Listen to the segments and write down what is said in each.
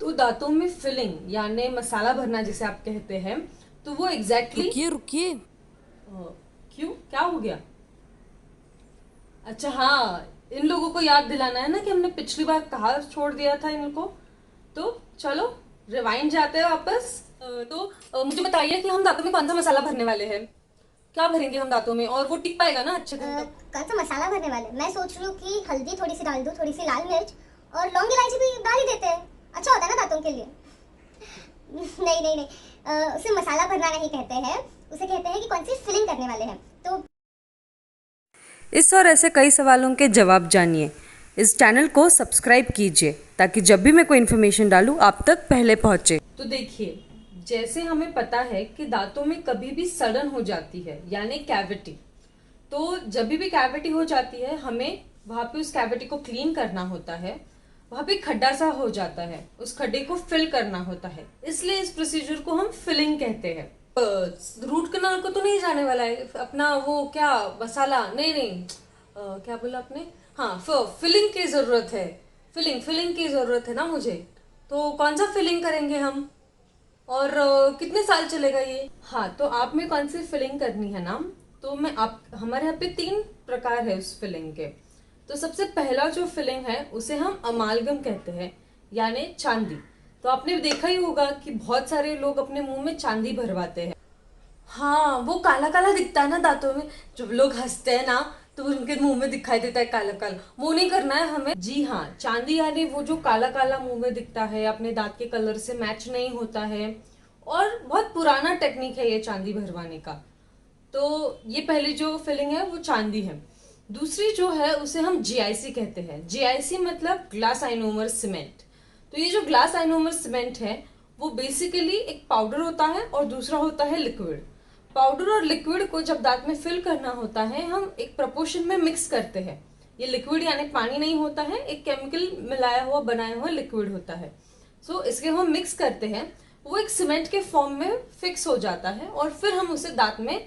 तो दांतों में फिलिंग यानी मसाला भरना जिसे आप कहते हैं, तो वो एग्जैक्टली रुकिए रुकिए। क्यों, क्या हो गया? अच्छा हाँ, इन लोगों को याद दिलाना है ना कि हमने पिछली बार कहाँ छोड़ दिया था इनको। तो चलो रिवाइंड जाते हैं वापस। मुझे बताइए कि हम दांतों में कौन सा मसाला भरने वाले हैं। क्या भरेंगे हम दांतों में और वो टिक पाएगा ना अच्छे दिन तक? कौन सा मसाला भरने वाले? मैं सोच रही हूँ कि हल्दी थोड़ी सी डाल दूँ, थोड़ी सी लाल मिर्च और लौंग इलायची भी डाल ही देते हैं। अच्छा होता है ना दांतों के लिए। नहीं नहीं नहीं, उसे मसाला भरना नहीं कहते हैं, उसे कहते हैं कि कौन सी फिलिंग करने वाले हैं। तो इस और ऐसे कई सवालों के जवाब जानिए। इस चैनल को सब्सक्राइब कीजिए ताकि जब भी मैं कोई इन्फॉर्मेशन डालूं आप तक पहले पहुंचे। तो देखिए, जैसे हमें पता है कि दांतों में कभी भी सड़न हो जाती है यानी कैविटी, तो जब भी कैविटी हो जाती है हमें वहां पे उस कैविटी को क्लीन करना होता है। वहां पे खड्डा सा हो जाता है, उस खड्डे को फिल करना होता है, इसलिए इस प्रोसीजर को हम फिलिंग कहते हैं। रूट कनाल को तो नहीं जाने वाला है अपना वो क्या मसाला, नहीं नहीं, क्या बोला आपने? हाँ, फिलिंग की जरूरत है। फिलिंग फिलिंग की जरूरत है ना मुझे। तो कौन सा फिलिंग करेंगे हम और कितने साल चलेगा ये? हाँ, तो आप में कौन सी फिलिंग करनी है ना? तो मैं आप हमारे यहाँ पे 3 प्रकार है उस फिलिंग के। तो सबसे पहला जो फिलिंग है उसे हम अमालगम कहते हैं यानी चांदी। तो आपने देखा ही होगा कि बहुत सारे लोग अपने मुंह में चांदी भरवाते हैं। हाँ, वो काला काला दिखता है ना दांतों में, जब लोग हंसते हैं ना तो उनके मुंह में दिखाई देता है काला काला। वो नहीं करना है हमें। जी हाँ, चांदी यानी वो जो काला काला मुंह में दिखता है, अपने दांत के कलर से मैच नहीं होता है, और बहुत पुराना टेक्निक है ये चांदी भरवाने का। तो ये पहली जो फिलिंग है वो चांदी है। दूसरी जो है उसे हम जीआईसी कहते हैं। जीआईसी मतलब ग्लास आइनोमर सीमेंट। तो ये जो ग्लास आइनोमर सीमेंट है वो बेसिकली एक पाउडर होता है और दूसरा होता है लिक्विड। पाउडर और लिक्विड को जब दांत में फिल करना होता है हम एक प्रपोर्शन में मिक्स करते हैं। ये लिक्विड यानी पानी नहीं होता है, एक केमिकल मिलाया हुआ बनाया हुआ लिक्विड होता है। इसके हम मिक्स करते हैं, वो एक सीमेंट के फॉर्म में फिक्स हो जाता है और फिर हम उसे दांत में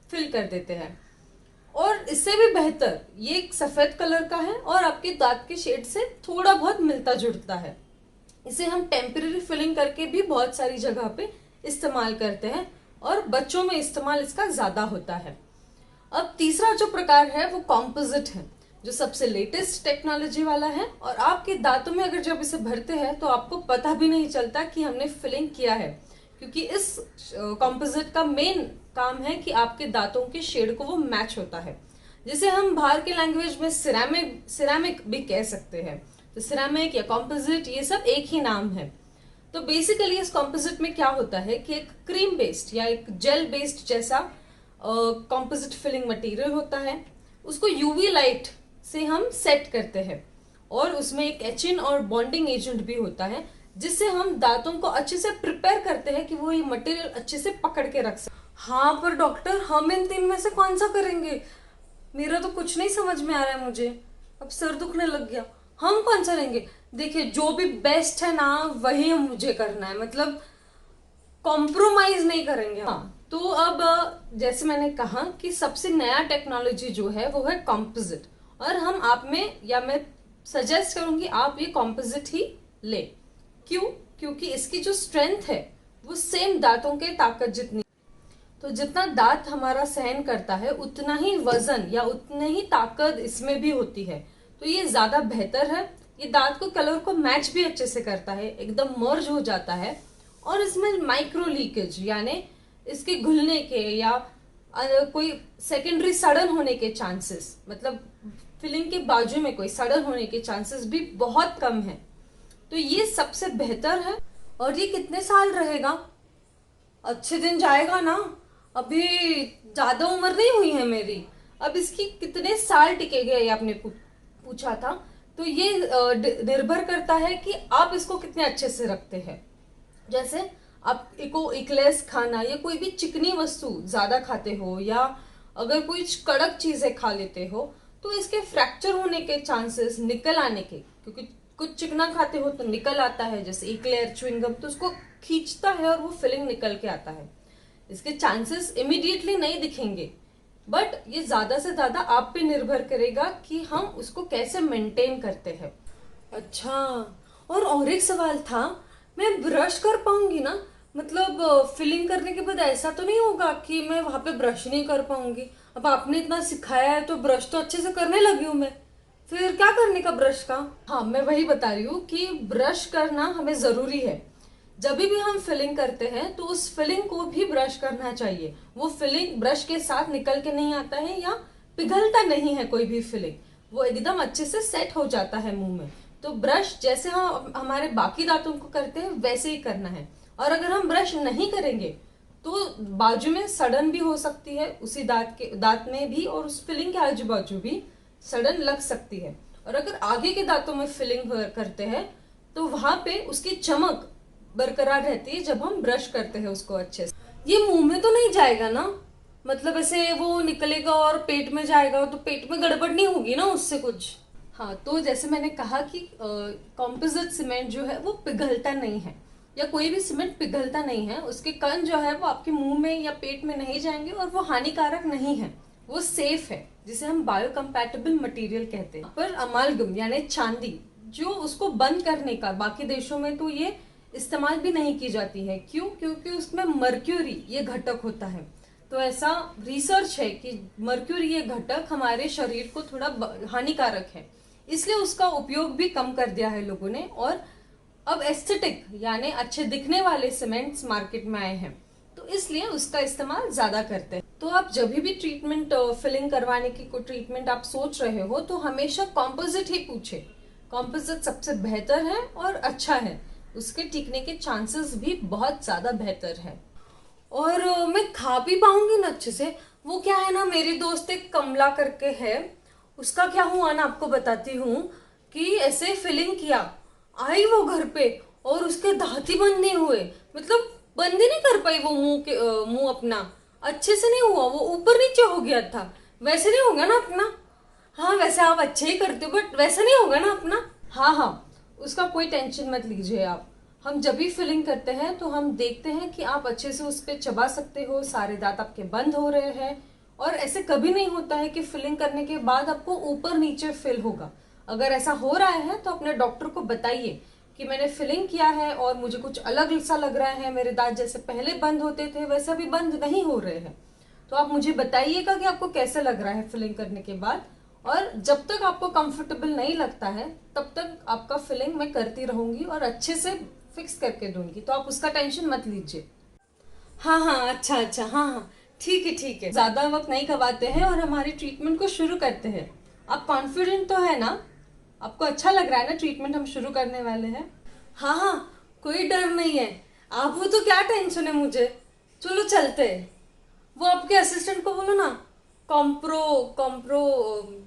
फिल कर देते हैं। और इससे भी बेहतर ये एक सफेद कलर का है और आपके दांत के शेड से थोड़ा बहुत मिलता जुलता है। इसे हम टेम्परेरी फिलिंग करके भी बहुत सारी जगह पे इस्तेमाल करते हैं और बच्चों में इस्तेमाल इसका ज्यादा होता है। अब तीसरा जो प्रकार है वो कॉम्पोजिट है, जो सबसे लेटेस्ट टेक्नोलॉजी वाला है, और आपके दांतों में अगर जब इसे भरते हैं तो आपको पता भी नहीं चलता कि हमने फिलिंग किया है, क्योंकि इस कॉम्पोजिट का मेन काम है कि आपके दांतों के शेड को वो मैच होता है, जिसे हम बाहर के लैंग्वेज में सिरेमिक भी कह सकते हैं। तो सिरेमिक या कॉम्पोजिट ये सब एक ही नाम है। तो बेसिकली इस कॉम्पोजिट में क्या होता है कि एक क्रीम बेस्ड या एक जेल बेस्ड जैसा कॉम्पोजिट फिलिंग मटेरियल होता है, उसको यूवी लाइट से हम सेट करते हैं और उसमें एक एचिन और बॉन्डिंग एजेंट भी होता है, जिससे हम दांतों को अच्छे से प्रिपेयर करते हैं कि वो ये मटेरियल अच्छे से पकड़ के रख सके। हाँ पर डॉक्टर, हम इन 3 में से कौन सा करेंगे? मेरा तो कुछ नहीं समझ में आ रहा है मुझे, अब सर दुखने लग गया। हम कौन सा लेंगे? देखिए, जो भी बेस्ट है ना वही हम मुझे करना है, मतलब कॉम्प्रोमाइज नहीं करेंगे। हाँ, तो अब जैसे मैंने कहा कि सबसे नया टेक्नोलॉजी जो है वो है कॉम्पोजिट, और हम आप में या मैं सजेस्ट करूंगी आप ये कॉम्पोजिट ही ले। क्यों? क्योंकि इसकी जो स्ट्रेंथ है वो सेम दांतों के ताकत जितनी। तो जितना दांत हमारा सहन करता है उतना ही वजन या उतनी ही ताकत इसमें भी होती है। तो ये ज्यादा बेहतर है। ये दांत को कलर को मैच भी अच्छे से करता है, एकदम मर्ज हो जाता है, और इसमें माइक्रो लीकेज यानी इसके घुलने के या कोई सेकेंडरी सड़न होने के चांसेस, मतलब फिलिंग के बाजू में कोई सड़न होने के चांसेस भी बहुत कम है। तो ये सबसे बेहतर है। और ये कितने साल रहेगा? अच्छे दिन जाएगा ना, अभी ज्यादा उम्र नहीं हुई है मेरी। अब इसकी कितने साल टिकेगा ये आपने पूछा था। तो ये निर्भर करता है कि आप इसको कितने अच्छे से रखते हैं। जैसे आप को इकलेस खाना या कोई भी चिकनी वस्तु ज्यादा खाते हो, या अगर कोई कड़क चीजें खा लेते हो, तो इसके फ्रैक्चर होने के चांसेस, निकल आने के, क्योंकि कुछ चिकना खाते हो तो निकल आता है, जैसे इक्लेयर च्युइंगम, तो उसको खींचता है और वो फिलिंग निकल के आता है। इसके चांसेस इमीडिएटली नहीं दिखेंगे, बट ये ज्यादा से ज्यादा आप पे निर्भर करेगा कि हम उसको कैसे मेंटेन करते हैं। अच्छा, और एक सवाल था मैं ब्रश कर पाऊंगी ना? मतलब फिलिंग करने के बाद ऐसा तो नहीं होगा कि मैं वहां पे ब्रश नहीं कर पाऊंगी? अब आपने इतना सिखाया है तो ब्रश तो अच्छे से करने लगी हूँ मैं, फिर क्या करने का ब्रश का? हाँ, मैं वही बता रही हूँ कि ब्रश करना हमें जरूरी है। जब भी हम फिलिंग करते हैं तो उस फिलिंग को भी ब्रश करना चाहिए। वो फिलिंग ब्रश के साथ निकल के नहीं आता है या पिघलता नहीं है कोई भी फिलिंग, वो एकदम अच्छे से सेट हो जाता है मुंह में। तो ब्रश जैसे हम हमारे बाकी दांतों को करते हैं वैसे ही करना है। और अगर हम ब्रश नहीं करेंगे तो बाजू में सड़न भी हो सकती है, उसी दांत में भी और उस फिलिंग के आजू बाजू भी सड़न लग सकती है। और अगर आगे के दांतों में फिलिंग करते हैं तो वहां पे उसकी चमक बरकरार रहती है जब हम ब्रश करते हैं उसको अच्छे से। ये मुंह में तो नहीं जाएगा ना? मतलब ऐसे वो निकलेगा और पेट में जाएगा तो पेट में गड़बड़ नहीं होगी ना उससे कुछ? हाँ, तो जैसे मैंने कहा कि कॉम्पोजिट सीमेंट जो है वो पिघलता नहीं है, या कोई भी सीमेंट पिघलता नहीं है। उसके कण जो है वो आपके मुंह में या पेट में नहीं जाएंगे और वो हानिकारक नहीं है, वो सेफ है, जिसे हम बायोकम्पैटिबल मटेरियल कहते हैं। पर अमालगम यानी चांदी, जो उसको बंद करने का बाकी देशों में तो ये इस्तेमाल भी नहीं की जाती है। क्यों? क्योंकि उसमें मर्क्यूरी ये घटक होता है। तो ऐसा रिसर्च है कि मर्क्यूरी ये घटक हमारे शरीर को थोड़ा हानिकारक है, इसलिए उसका उपयोग भी कम कर दिया है लोगों ने। और अब एस्थेटिक यानी अच्छे दिखने वाले सीमेंट्स मार्केट में आए हैं, तो इसलिए उसका इस्तेमाल ज्यादा करते हैं। तो आप जब भी ट्रीटमेंट फिलिंग करवाने की कोई ट्रीटमेंट आप सोच रहे हो तो हमेशा कॉम्पोजिट ही पूछे। कॉम्पोजिट सबसे बेहतर है और अच्छा है, उसके टिकने के चांसेस भी बहुत ज्यादा बेहतर है। और मैं खा भी पाऊंगी ना अच्छे से? वो क्या है ना, मेरी दोस्त एक कमला करके है, उसका क्या हुआ ना आपको बताती हूँ कि ऐसे फिलिंग किया, आई वो घर पे और उसके दांत ही बंद नहीं हुए। मतलब बंद ही नहीं कर पाई वो मुंह अपना अच्छे से नहीं हुआ, वो ऊपर नीचे हो गया था। वैसे नहीं होगा ना अपना? हाँ, वैसे आप अच्छे ही करते हो बट वैसा नहीं होगा ना अपना? हाँ हाँ, उसका कोई टेंशन मत लीजिए आप। हम जब भी फिलिंग करते हैं तो हम देखते हैं कि आप अच्छे से उस पर चबा सकते हो, सारे दांत आपके बंद हो रहे हैं। और ऐसे कभी नहीं होता है कि फिलिंग करने के बाद आपको ऊपर नीचे फिल होगा। अगर ऐसा हो रहा है तो अपने डॉक्टर को बताइए कि मैंने फिलिंग किया है और मुझे कुछ अलग सा लग रहा है, मेरे दांत जैसे पहले बंद होते थे वैसे अभी बंद नहीं हो रहे हैं। तो आप मुझे बताइएगा कि आपको कैसे लग रहा है फिलिंग करने के बाद। और जब तक आपको कंफर्टेबल नहीं लगता है तब तक आपका फिलिंग मैं करती रहूंगी और अच्छे से फिक्स करके दूंगी, तो आप उसका टेंशन मत लीजिए। हाँ हाँ, अच्छा अच्छा, हाँ हाँ, ठीक है ठीक है। ज्यादा वक्त नहीं गवाते हैं और हमारी ट्रीटमेंट को शुरू करते हैं। आप कॉन्फिडेंट तो है ना? आपको अच्छा लग रहा है ना ट्रीटमेंट हम शुरू करने वाले हैं? हाँ हाँ, कोई डर नहीं है। आप हो तो क्या टेंशन है मुझे। चलो चलते हैं। वो आपके असिस्टेंट को बोलो ना, कॉम्प्रो कॉम्प्रो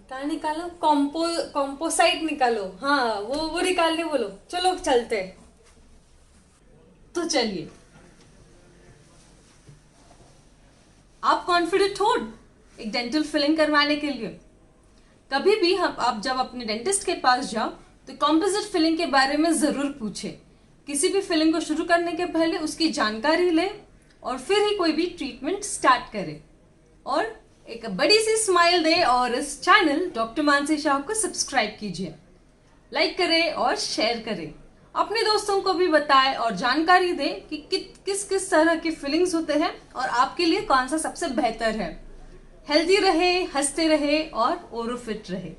क्या निकालो, कॉम्पोसाइट निकालो। हाँ, वो निकालने बोलो। चलो चलते हैं। तो चलिए, आप कॉन्फिडेंट हो एक डेंटल फिलिंग करवाने के लिए? कभी भी आप जब अपने डेंटिस्ट के पास जाओ तो कॉम्पोजिट फिलिंग के बारे में जरूर पूछे। किसी भी फिलिंग को शुरू करने के पहले उसकी जानकारी ले और फिर ही कोई भी ट्रीटमेंट स्टार्ट करे। और एक बड़ी सी स्माइल दे और इस चैनल डॉक्टर मानसी शाह को सब्सक्राइब कीजिए, लाइक करें और शेयर करें। अपने दोस्तों को भी बताएं और जानकारी दें कि किस किस तरह की फीलिंग्स होते हैं और आपके लिए कौन सा सबसे बेहतर है। हेल्दी रहे, हंसते रहे और ओरो फिट रहे।